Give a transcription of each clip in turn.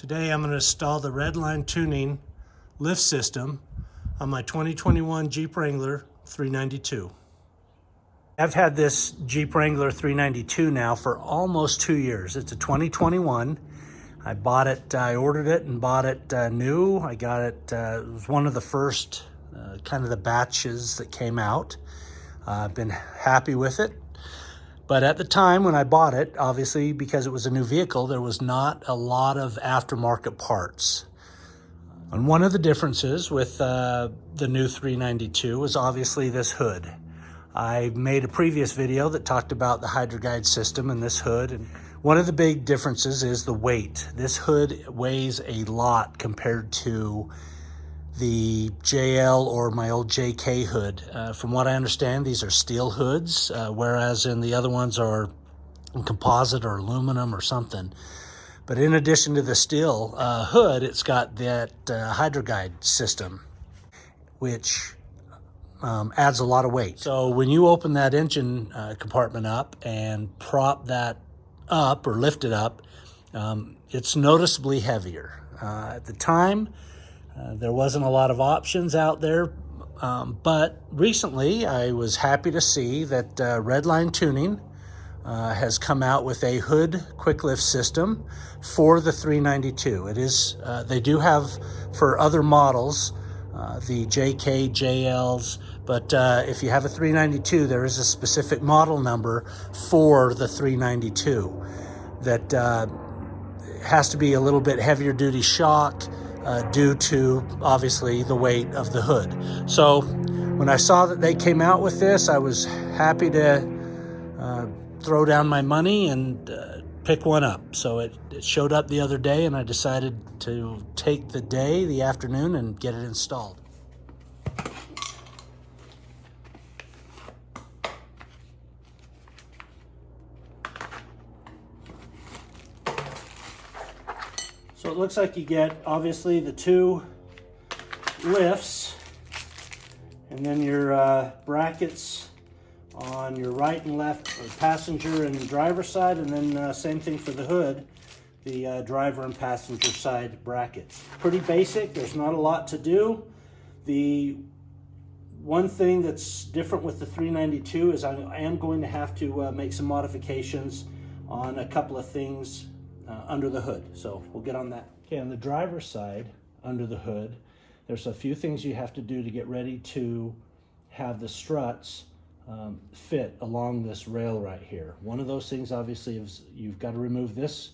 Today I'm going to install the Redline Tuning Lift system on my 2021 Jeep Wrangler 392. I've had this Jeep Wrangler 392 now for almost 2 years. It's a 2021. I bought it, I ordered it and bought it new. I got it, it was one of the first kind of the batches that came out. I've been happy with it. But at the time when I bought it, obviously because it was a new vehicle, there was not a lot of aftermarket parts. And one of the differences with the new 392 was obviously this hood. I made a previous video that talked about the HydroGuide system and this hood. And one of the big differences is the weight. This hood weighs a lot compared to the JL or my old JK hood. From what I understand, these are steel hoods, whereas in the other ones are composite or aluminum or something. But in addition to the steel hood, it's got that HydroGuide system, which adds a lot of weight. So when you open that engine compartment up and prop that up or lift it up, it's noticeably heavier. At the time, there wasn't a lot of options out there, but recently I was happy to see that Redline Tuning has come out with a hood quick lift system for the 392. It is, they do have for other models, the JK, JLs, but if you have a 392, there is a specific model number for the 392 that has to be a little bit heavier duty shock, due to obviously the weight of the hood. So when I saw that they came out with this, I was happy to throw down my money and pick one up. So it showed up the other day and I decided to take the afternoon and get it installed. So it looks like you get, obviously, the two lifts and then your brackets on your right and left, or passenger and driver side, and then same thing for the hood, the driver and passenger side brackets. Pretty basic, there's not a lot to do. The one thing that's different with the 392 is I am going to have to make some modifications on a couple of things under the hood, so we'll get on that. Okay, on the driver's side, under the hood, there's a few things you have to do to get ready to have the struts fit along this rail right here. One of those things, obviously, is you've got to remove this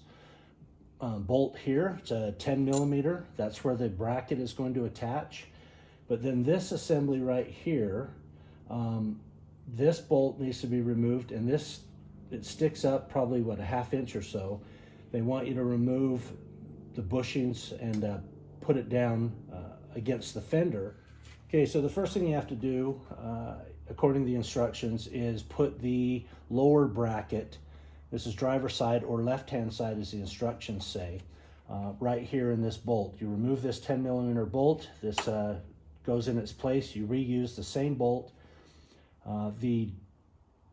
bolt here. It's a 10 millimeter. That's where the bracket is going to attach. But then this assembly right here, this bolt needs to be removed, and this, it sticks up probably, what, a ½ inch or so. They want you to remove the bushings and put it down against the fender. Okay, so the first thing you have to do, according to the instructions, is put the lower bracket, this is driver side or left-hand side as the instructions say, right here in this bolt. You remove this 10 millimeter bolt, this goes in its place, you reuse the same bolt. The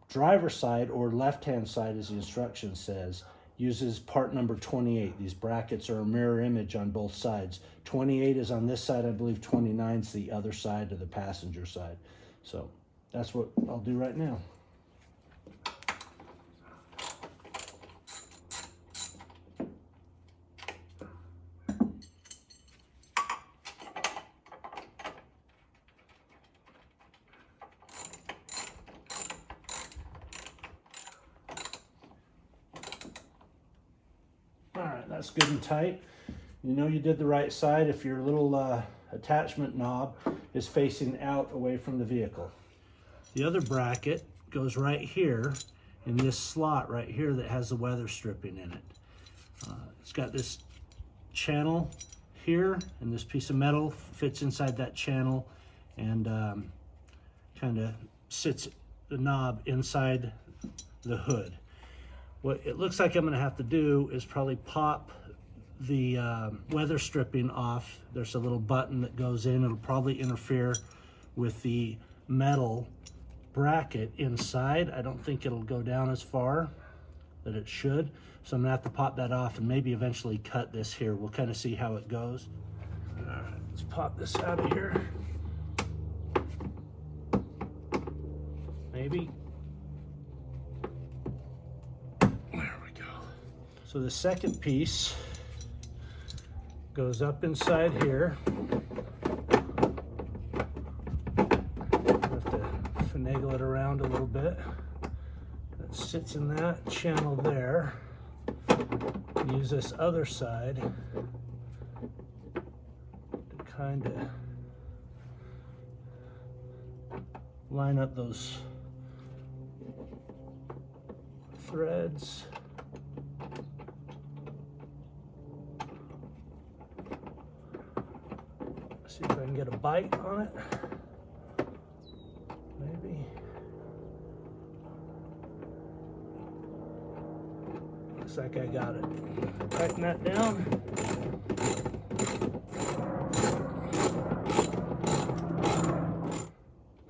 driver side or left-hand side, as the instruction says, uses part number 28. These brackets are a mirror image on both sides. 28 is on this side, I believe 29 is the other side of the passenger side. So that's what I'll do right now. All right, that's good and tight. You know you did the right side if your little attachment knob is facing out away from the vehicle. The other bracket goes right here in this slot right here that has the weather stripping in it. It's got this channel here, and this piece of metal fits inside that channel and kind of sits the knob inside the hood. What it looks like I'm going to have to do is probably pop the weather stripping off. There's a little button that goes in. It'll probably interfere with the metal bracket inside. I don't think it'll go down as far that it should, So I'm gonna have to pop that off and maybe eventually cut this here. We'll kind of see how it goes. All right, let's pop this out of here. Maybe. There we go. So the second piece goes up inside here. Have to finagle it around a little bit. It sits in that channel there. Use this other side to kind of line up those threads. See if I can get a bite on it. Maybe. Looks like I got it. Tighten that down.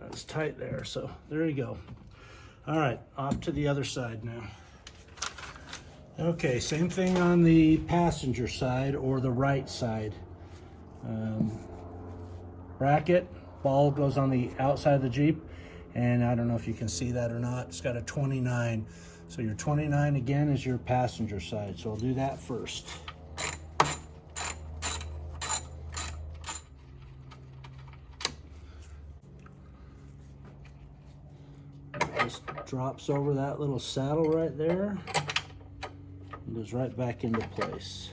That's tight there, so there you go. All right, off to the other side now. Okay, same thing on the passenger side or the right side. Bracket, ball goes on the outside of the Jeep, and I don't know if you can see that or not. It's got a 29. So your 29 again is your passenger side. So I'll do that first. Just drops over that little saddle right there and goes right back into place.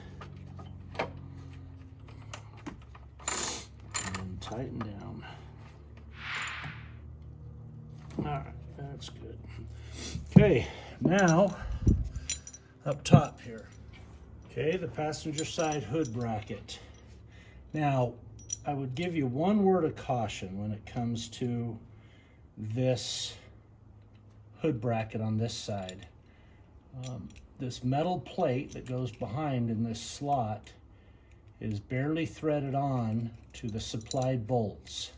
And tighten down. All right, that's good. Okay. Now, up top here. Okay, the passenger side hood bracket. Now, I would give you one word of caution when it comes to this hood bracket on this side. This metal plate that goes behind in this slot is barely threaded on to the supplied bolts.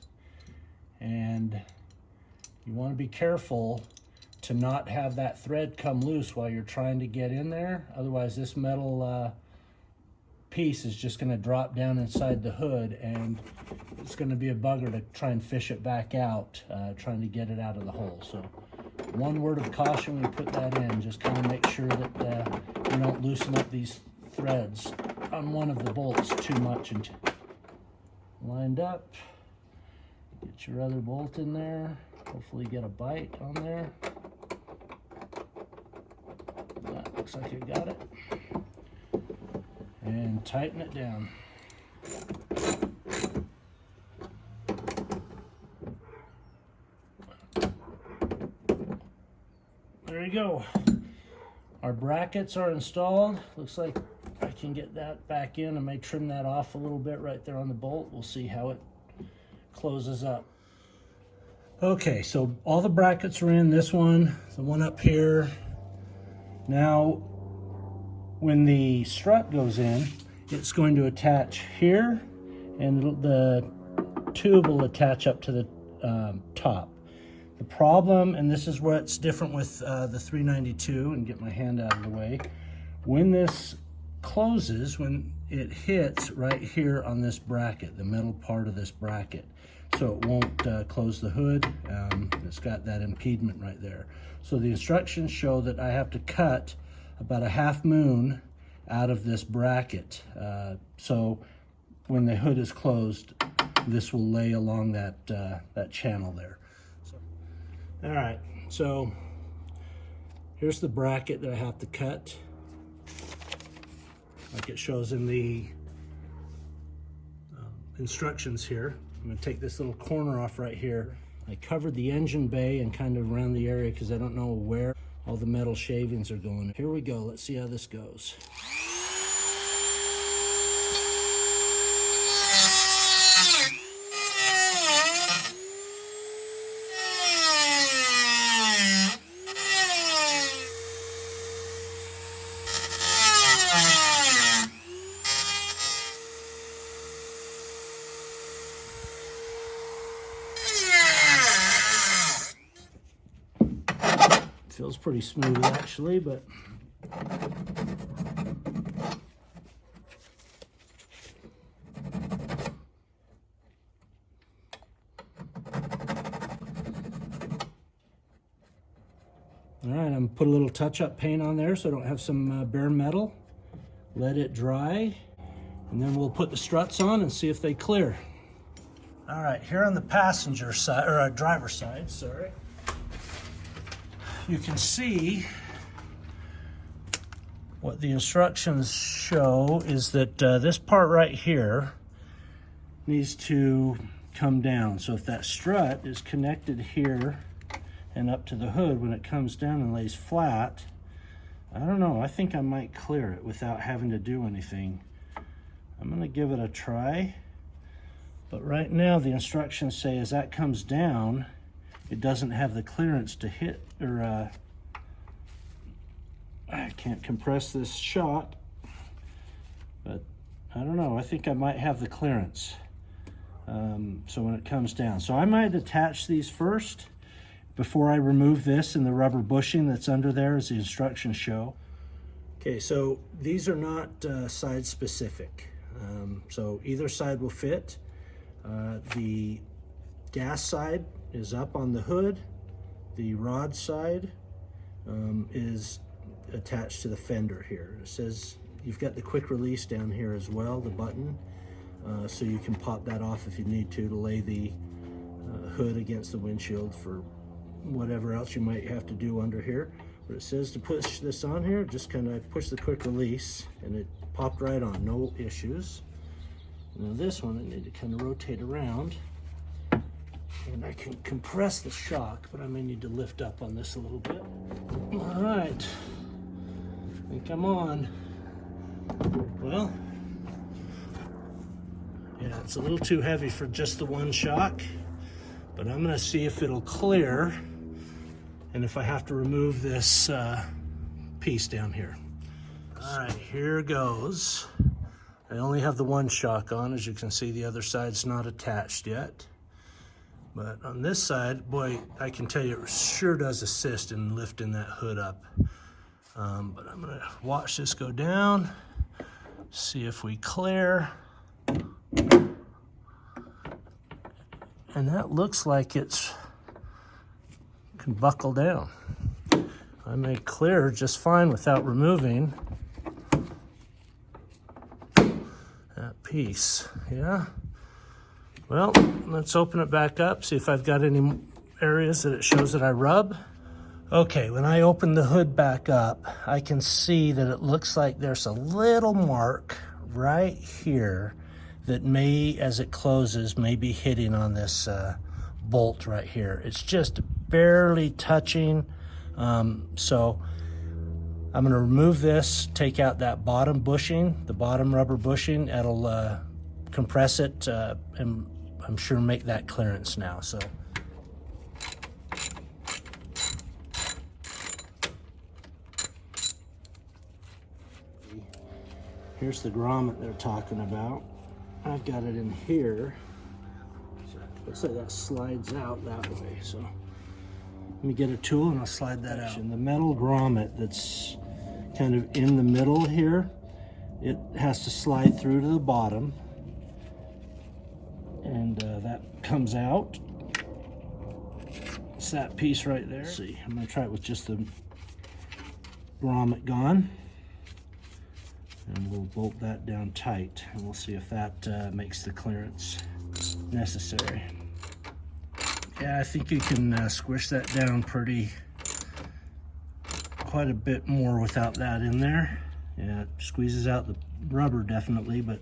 And you want to be careful to not have that thread come loose while you're trying to get in there. Otherwise, this metal piece is just gonna drop down inside the hood, and it's gonna be a bugger to try and fish it back out, trying to get it out of the hole. So one word of caution when you put that in, just kind of make sure that you don't loosen up these threads on one of the bolts too much. And lined up, get your other bolt in there. Hopefully get a bite on there. That looks like I got it. And tighten it down. There you go. Our brackets are installed. Looks like I can get that back in. I may trim that off a little bit right there on the bolt. We'll see how it closes up. Okay, so all the brackets are in. This one, the one up here. Now, when the strut goes in, it's going to attach here, and the tube will attach up to the top. The problem, and this is what's different with the 392, and get my hand out of the way, when this closes, when it hits right here on this bracket, the metal part of this bracket, so it won't close the hood. It's got that impediment right there. So the instructions show that I have to cut about a half moon out of this bracket. So when the hood is closed, this will lay along that, that channel there. So, all right, so here's the bracket that I have to cut, like it shows in the instructions here. I'm going to take this little corner off right here. I covered the engine bay and kind of around the area because I don't know where all the metal shavings are going. Here we go. Let's see how this goes. Feels pretty smooth actually, but All right, I'm gonna put a little touch-up paint on there so I don't have some bare metal. Let it dry, and then we'll put the struts on and see if they clear. All right, here on the passenger side, or driver's side, sorry, you can see what the instructions show is that this part right here needs to come down. So if that strut is connected here and up to the hood, when it comes down and lays flat, I don't know, I think I might clear it without having to do anything. I'm gonna give it a try. But right now the instructions say as that comes down, it doesn't have the clearance to hit, or I can't compress this shock, but I don't know, I think I might have the clearance. So when it comes down. So I might attach these first before I remove this and the rubber bushing that's under there as the instructions show. Okay, so these are not side specific. So either side will fit. The gas side is up on the hood. The rod side is attached to the fender here. It says you've got the quick release down here as well, the button. So you can pop that off if you need to lay the hood against the windshield for whatever else you might have to do under here. But it says to push this on here, just kind of push the quick release and it popped right on, no issues. Now this one, I need to kind of rotate around and I can compress the shock, but I may need to lift up on this a little bit. All right, I think I'm on. Well, yeah, it's a little too heavy for just the one shock, but I'm gonna see if it'll clear and if I have to remove this piece down here. All right, here goes. I only have the one shock on. As you can see, the other side's not attached yet. But on this side, boy, I can tell you it sure does assist in lifting that hood up. But I'm gonna watch this go down, see if we clear. And that looks like it's can buckle down. I may clear just fine without removing that piece. Yeah. Well, let's open it back up, see if I've got any areas that it shows that I rub. Okay, when I open the hood back up, I can see that it looks like there's a little mark right here that may, as it closes, may be hitting on this bolt right here. It's just barely touching. So I'm gonna remove this, take out that bottom bushing, the bottom rubber bushing. That'll compress it and I'm sure make that clearance now. So here's the grommet they're talking about. I've got it in here. Looks like that slides out that way. So let me get a tool and I'll slide that out. And the metal grommet that's kind of in the middle here, it has to slide through to the bottom. And that comes out. It's that piece right there. Let's see, I'm gonna try it with just the grommet gone. And we'll bolt that down tight and we'll see if that makes the clearance necessary. Yeah, I think you can squish that down quite a bit more without that in there. Yeah, it squeezes out the rubber definitely, but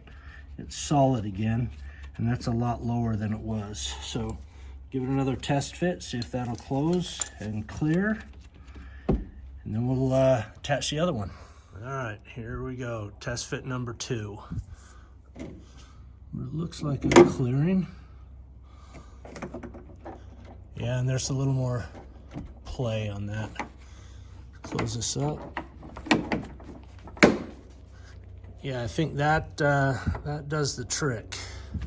it's solid again, and that's a lot lower than it was. So give it another test fit, see if that'll close and clear, and then we'll attach the other one. All right, here we go, test fit number 2. It looks like it's clearing. Yeah, and there's a little more play on that. Close this up. Yeah, I think that that does the trick.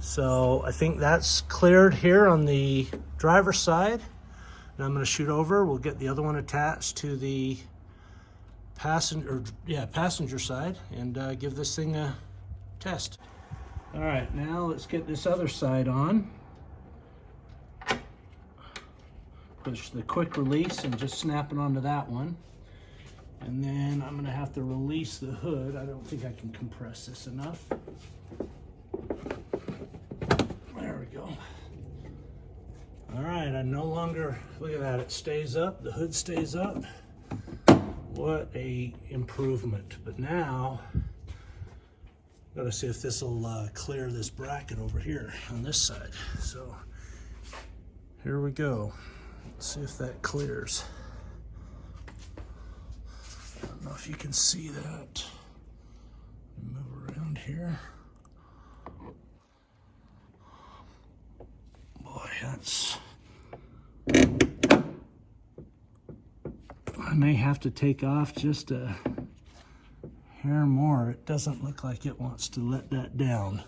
So I think that's cleared here on the driver's side. And I'm gonna shoot over, we'll get the other one attached to the passenger side and give this thing a test. All right, now let's get this other side on. push the quick release and just snap it onto that one. And then I'm gonna have to release the hood. I don't think I can compress this enough. There we go. All right, I no longer, look at that, it stays up, the hood stays up. What a improvement. But now, gotta see if this will clear this bracket over here on this side. So here we go. Let's see if that clears. I don't know if you can see that. Move around here. Boy, that's... I may have to take off just a hair more. It doesn't look like it wants to let that down.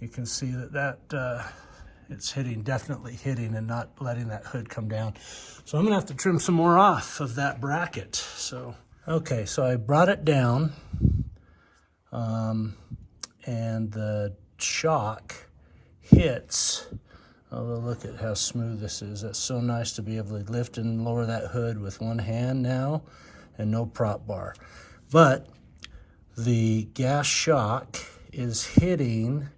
You can see that it's definitely hitting and not letting that hood come down. So I'm gonna have to trim some more off of that bracket. So, okay, so I brought it down and the shock hits. Oh, look at how smooth this is. That's so nice to be able to lift and lower that hood with one hand now and no prop bar. But the gas shock is hitting,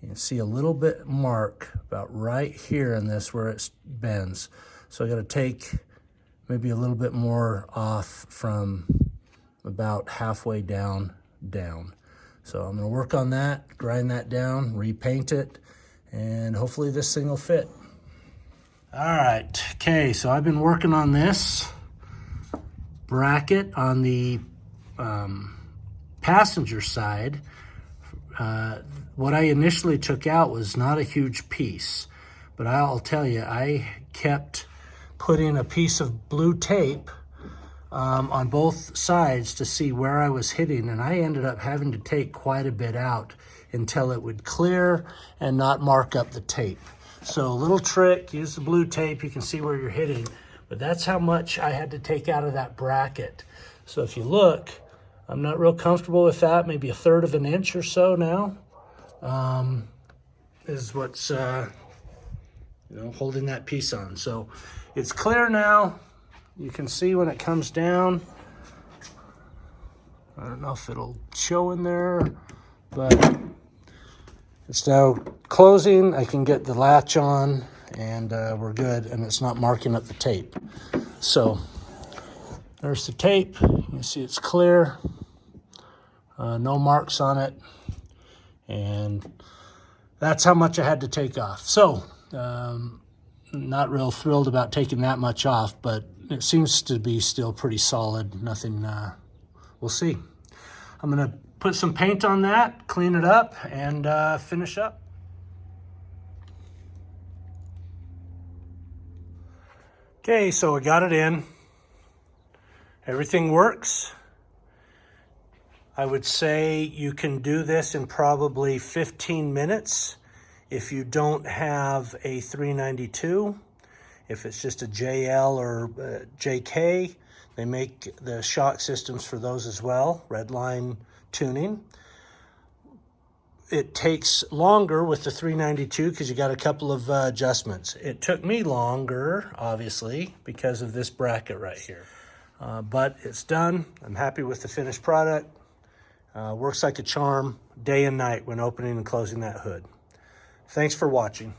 you can see a little bit mark about right here in this where it bends. So I gotta take maybe a little bit more off from about halfway down. So I'm gonna work on that, grind that down, repaint it, and hopefully this thing will fit. All right, okay, so I've been working on this bracket on the passenger side. What I initially took out was not a huge piece, but I'll tell you, I kept putting a piece of blue tape on both sides to see where I was hitting, and I ended up having to take quite a bit out until it would clear and not mark up the tape. So a little trick, use the blue tape, you can see where you're hitting, but that's how much I had to take out of that bracket. So if you look, I'm not real comfortable with that, maybe 1/3 of an inch or so now is what's holding that piece on. So it's clear now. You can see when it comes down. I don't know if it'll show in there, but it's now closing. I can get the latch on and we're good, and it's not marking up the tape. So there's the tape. You can see it's clear. No marks on it. And that's how much I had to take off. So not real thrilled about taking that much off, but it seems to be still pretty solid. Nothing, we'll see. I'm gonna put some paint on that, clean it up, and finish up. Okay, so I got it in. Everything works. I would say you can do this in probably 15 minutes if you don't have a 392. If it's just a JL or JK, they make the shock systems for those as well, Redline Tuning. It takes longer with the 392 because you got a couple of adjustments. It took me longer, obviously, because of this bracket right here. But it's done. I'm happy with the finished product. Works like a charm day and night when opening and closing that hood. Thanks for watching.